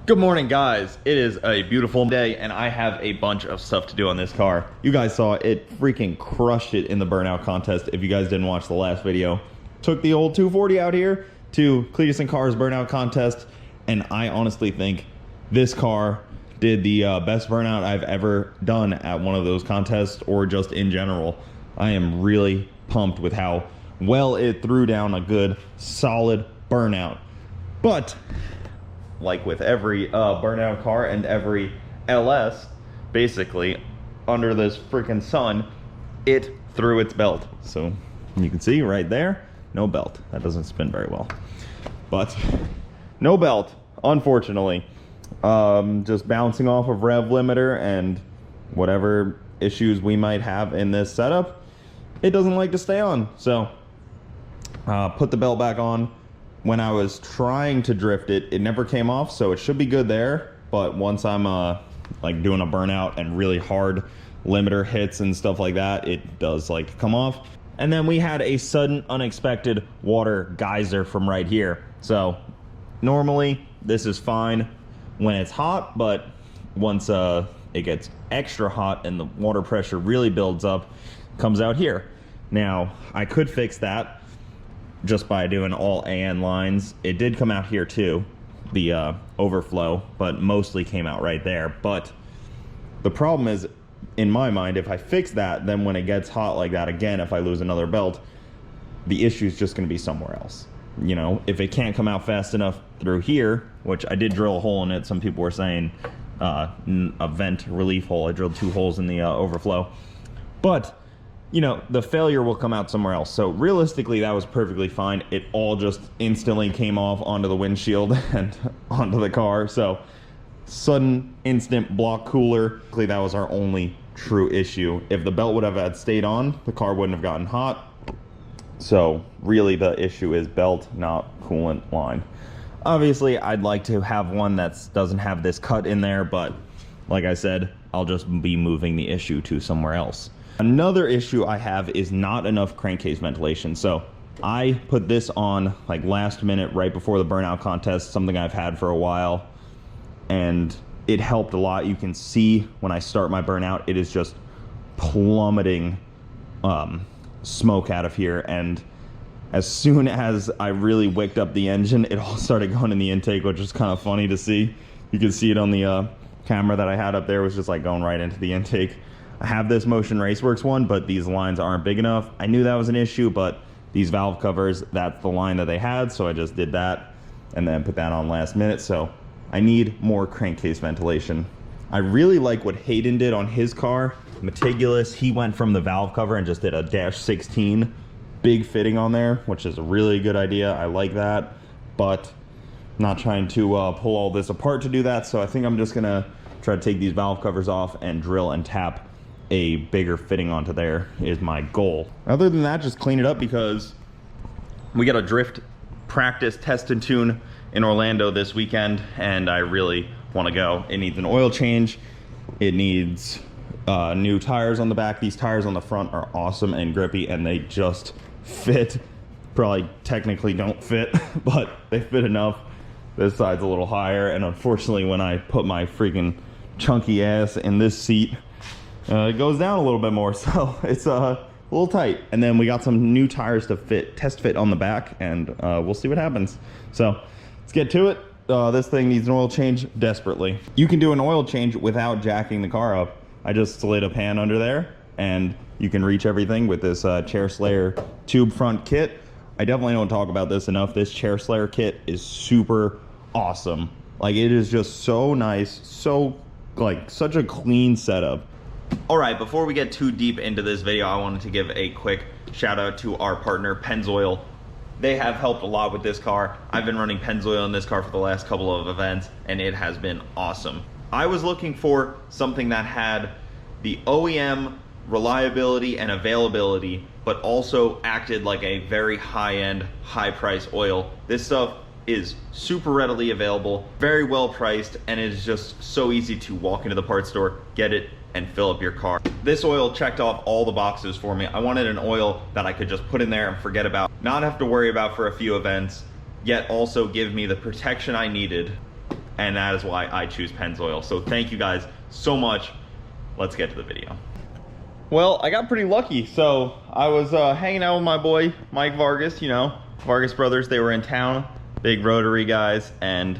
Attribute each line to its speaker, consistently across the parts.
Speaker 1: Good morning, guys. It is a beautiful day and I have a bunch of stuff to do on this car. You guys saw it freaking crushed it in the burnout contest. If you guys didn't watch the last video, took the old 240 out here to Cletus and Car's burnout contest, and I honestly think this car did the best burnout I've ever done at one of those contests, or just in general. I am really pumped with how well it threw down a good solid burnout. But like with every burnout car and every LS, basically, under this freaking sun, it threw its belt. So you can see right there, no belt. That doesn't spin very well. But no belt, unfortunately. Just bouncing off of rev limiter and whatever issues we might have in this setup, it doesn't like to stay on. So put the belt back on. When I was trying to drift it, it never came off, so it should be good there. But once I'm like doing a burnout and really hard limiter hits and stuff like that, it does like to come off. And then we had a sudden unexpected water geyser from right here. So normally this is fine when it's hot, but once it gets extra hot and the water pressure really builds up, it comes out here. Now I could fix that just by doing all AN lines. It did come out here too, the overflow, but mostly came out right there. But the problem is, in my mind, if I fix that, then when it gets hot like that again, if I lose another belt, the issue is just going to be somewhere else. You know, if it can't come out fast enough through here, which I did drill a hole in it. Some people were saying a vent relief hole. I drilled 2 holes in the overflow. But you know, the failure will come out somewhere else. So realistically, that was perfectly fine. It all just instantly came off onto the windshield and onto the car. So sudden, instant block cooler. That was our only true issue. If the belt would have had stayed on, the car wouldn't have gotten hot. So really the issue is belt, not coolant line. Obviously, I'd like to have one that doesn't have this cut in there, but like I said, I'll just be moving the issue to somewhere else. Another issue I have is not enough crankcase ventilation. So I put this on like last minute right before the burnout contest, something I've had for a while, and it helped a lot. You can see when I start my burnout, it is just plummeting smoke out of here. And as soon as I really wicked up the engine, it all started going in the intake, which is kind of funny to see. You can see it on the camera that I had up there. It was just like going right into the intake. I have this Motion Raceworks one, but these lines aren't big enough. I knew that was an issue, but these valve covers, that's the line that they had, so I just did that and then put that on last minute. So I need more crankcase ventilation. I really like what Hayden did on his car, Meticulous. He went from the valve cover and just did a -16 big fitting on there, which is a really good idea. I like that, but I'm not trying to pull all this apart to do that. So I think I'm just gonna try to take these valve covers off and drill and tap a bigger fitting onto there is my goal. Other than that, just clean it up, because we got a drift practice test and tune in Orlando this weekend and I really want to go. It needs an oil change. It needs new tires on the back. These tires on the front are awesome and grippy and they just fit. Probably technically don't fit, but they fit enough. This side's a little higher, and unfortunately when I put my freaking chunky ass in this seat, it goes down a little bit more, so it's a little tight. And then we got some new tires to test fit on the back, and we'll see what happens. So let's get to it. This thing needs an oil change desperately. You can do an oil change without jacking the car up. I just slid a pan under there, and you can reach everything with this Chair Slayer tube front kit. I definitely don't talk about this enough. This Chair Slayer kit is super awesome. Like, it is just so nice, so like such a clean setup. All right, before we get too deep into this video, I wanted to give a quick shout out to our partner, Pennzoil. They have helped a lot with this car. I've been running Pennzoil in this car for the last couple of events, and it has been awesome. I was looking for something that had the OEM reliability and availability, but also acted like a very high-end, high-price oil. This stuff is super readily available, very well priced, and it is just so easy to walk into the parts store, get it, and fill up your car. This oil checked off all the boxes for me. I wanted an oil that I could just put in there and forget about, not have to worry about for a few events, yet also give me the protection I needed and that is why I choose Pennzoil. So thank you guys so much. Let's get to the video. Well, I got pretty lucky. So I was hanging out with my boy, Mike Vargas, you know, Vargas Brothers. They were in town, big Rotary guys, and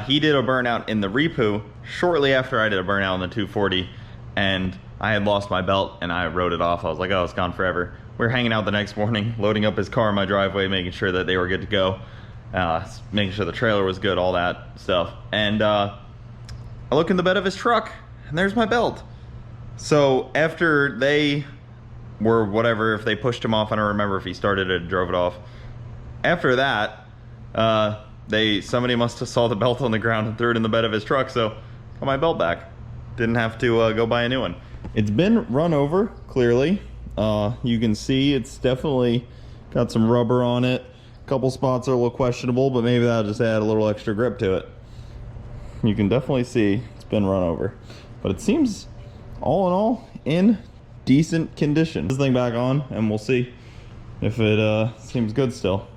Speaker 1: he did a burnout in the Repu shortly after I did a burnout in the 240, and I had lost my belt and I wrote it off. I was like, oh, it's gone forever. We were hanging out the next morning, loading up his car in my driveway, making sure that they were good to go, making sure the trailer was good, all that stuff. And I look in the bed of his truck and there's my belt. So after they were whatever, if they pushed him off, I don't remember if he started it or drove it off. After that, somebody must have saw the belt on the ground and threw it in the bed of his truck, so got my belt back. Didn't have to go buy a new one. It's been run over, clearly. You can see it's definitely got some rubber on it. A couple spots are a little questionable, but maybe that'll just add a little extra grip to it. You can definitely see it's been run over. But it seems, all in all, in decent condition. This thing back on, and we'll see if it seems good still.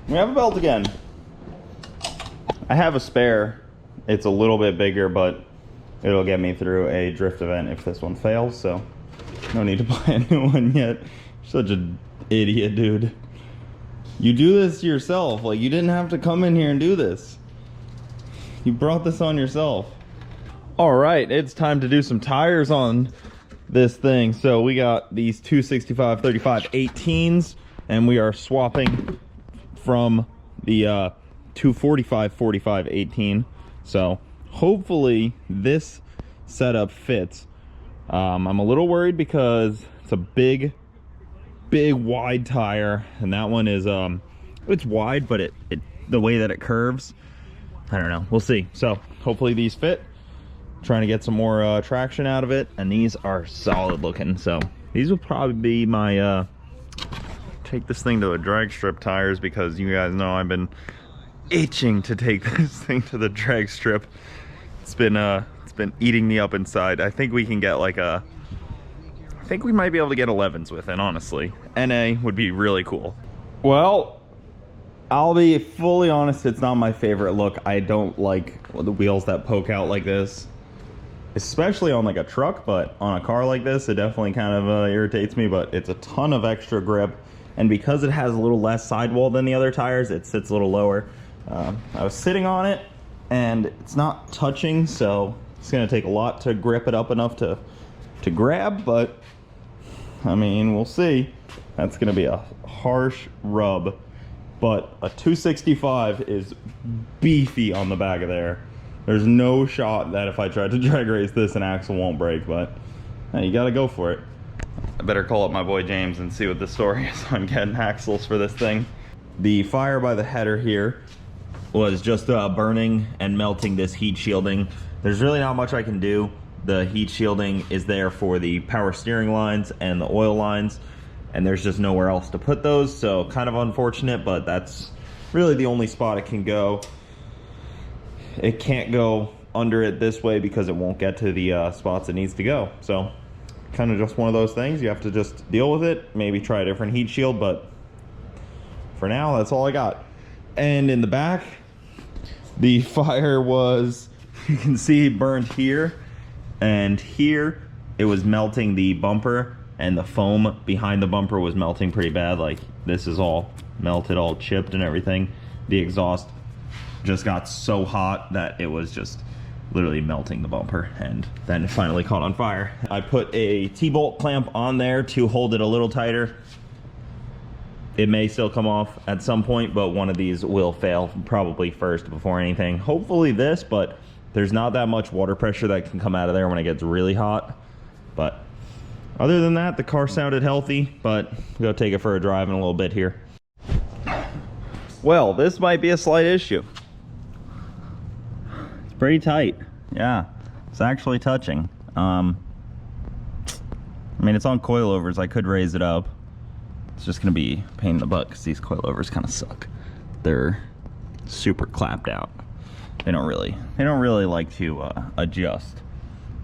Speaker 1: We have a belt again. I have a spare. It's a little bit bigger, but it'll get me through a drift event if this one fails, so no need to buy a new one yet. Such an idiot, dude. You do this yourself. Like, you didn't have to come in here and do this. You brought this on yourself. All right, it's time to do some tires on this thing. So we got these 265/35 18s, and we are swapping from the 245/45 18. So hopefully this setup fits. I'm a little worried because it's a big wide tire, and that one is it's wide, but it the way that it curves, I don't know, we'll see. So hopefully these fit. Trying to get some more traction out of it, and these are solid looking. So these will probably be my take this thing to a drag strip tires, because you guys know I've been itching to take this thing to the drag strip. It's been eating me up inside. I think we can get like I think we might be able to get 11s with it, honestly. NA would be really cool. Well, I'll be fully honest, it's not my favorite look. I don't like the wheels that poke out like this, especially on like a truck, but on a car like this, it definitely kind of irritates me. But it's a ton of extra grip, and because it has a little less sidewall than the other tires, it sits a little lower. I was sitting on it and it's not touching, so it's gonna take a lot to grip it up enough to grab, but I mean, we'll see. That's gonna be a harsh rub, but a 265 is beefy on the back of there. There's no shot that if I tried to drag race this, an axle won't break, but hey, you gotta go for it. I better call up my boy James and see what the story is on getting axles for this thing. The fire by the header here was just burning and melting this heat shielding. There's really not much I can do. The heat shielding is there for the power steering lines and the oil lines, and there's just nowhere else to put those, so kind of unfortunate, but that's really the only spot it can go. It can't go under it this way because it won't get to the spots it needs to go. So kind of just one of those things. You have to just deal with it, maybe try a different heat shield, but for now, that's all I got. And in the back, the fire was, you can see, burned here, and here it was melting the bumper, and the foam behind the bumper was melting pretty bad. Like, this is all melted, all chipped and everything. The exhaust just got so hot that it was just literally melting the bumper, and then it finally caught on fire. I put a T-bolt clamp on there to hold it a little tighter. It may still come off at some point, but one of these will fail probably first before anything. Hopefully this, but there's not that much water pressure that can come out of there when it gets really hot. But other than that, the car sounded healthy, but we'll go take it for a drive in a little bit here. Well, this might be a slight issue. It's pretty tight. Yeah, it's actually touching. I mean, it's on coilovers. I could raise it up. It's just gonna be a pain in the butt because these coilovers kind of suck. They're super clapped out. They don't really like to adjust.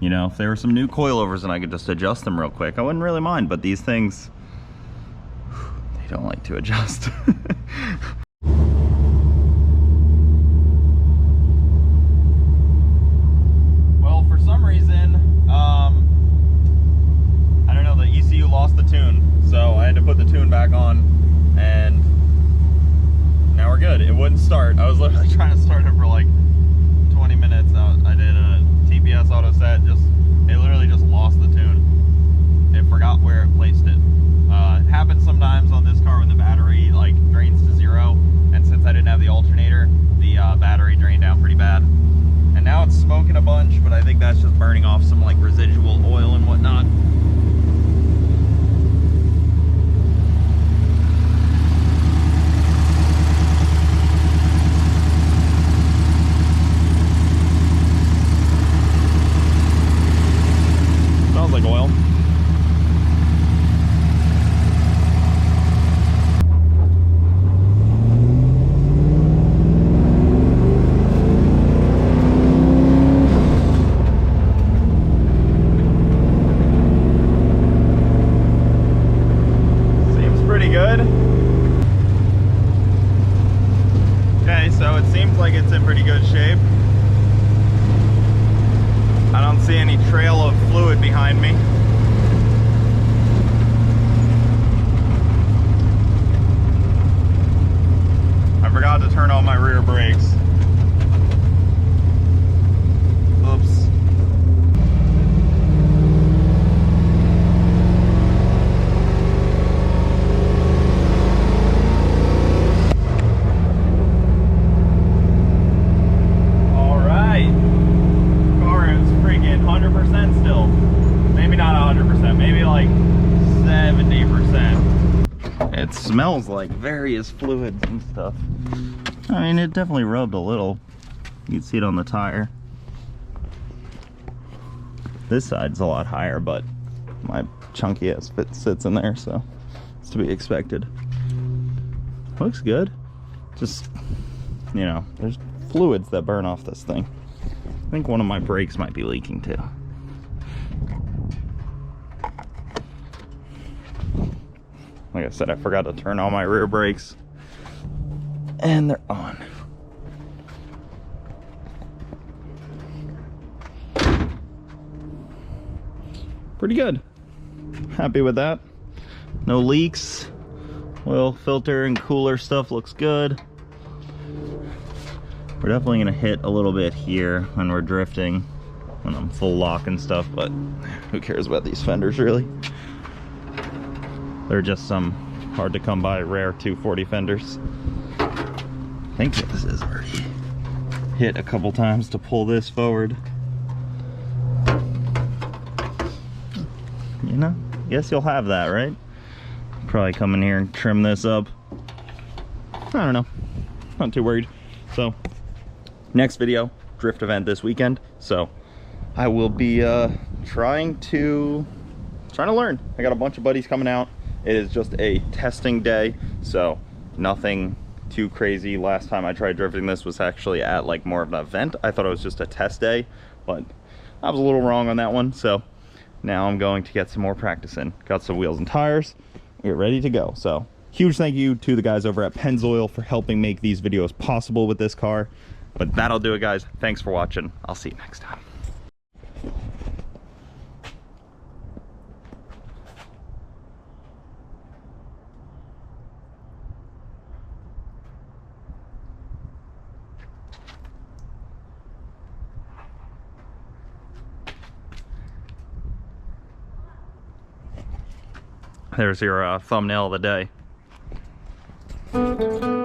Speaker 1: You know, if there were some new coilovers and I could just adjust them real quick, I wouldn't really mind, but these things, they don't like to adjust. wouldn't start. I was literally trying to start it for like 20 minutes. I did a TPS auto set. It literally just lost the tune. It forgot where it placed it. It happens sometimes on this car when the battery like drains to 0. And since I didn't have the alternator, the battery drained down pretty bad. And now it's smoking a bunch, but I think that's just burning off some like residual oil and whatnot. Smells like oil. Good. Okay, so it seems like it's in pretty good shape. I don't see any trail of fluid behind me. I forgot to turn on my rear brakes. Oops. It smells like various fluids and stuff. I mean, it definitely rubbed a little. You can see it on the tire. This side's a lot higher, but my chunky ass fit sits in there, so it's to be expected. Looks good. Just, you know, there's fluids that burn off this thing. I think one of my brakes might be leaking too. Like I said, I forgot to turn on my rear brakes, and they're on. Pretty good. Happy with that. No leaks. Oil filter and cooler stuff looks good. We're definitely gonna hit a little bit here when we're drifting, when I'm full lock and stuff, but who cares about these fenders really? They're just some hard to come by rare 240 fenders. I think this is already hit a couple times to pull this forward. You know, guess you'll have that, right? Probably come in here and trim this up. I don't know, not too worried. So next video, drift event this weekend. So I will be trying to learn. I got a bunch of buddies coming out. It is just a testing day, so nothing too crazy. Last time I tried drifting this was actually at like more of an event. I thought it was just a test day, but I was a little wrong on that one. So now I'm going to get some more practice in. Got some wheels and tires. We're ready to go. So huge thank you to the guys over at Pennzoil for helping make these videos possible with this car. But that'll do it, guys. Thanks for watching. I'll see you next time. There's your thumbnail of the day.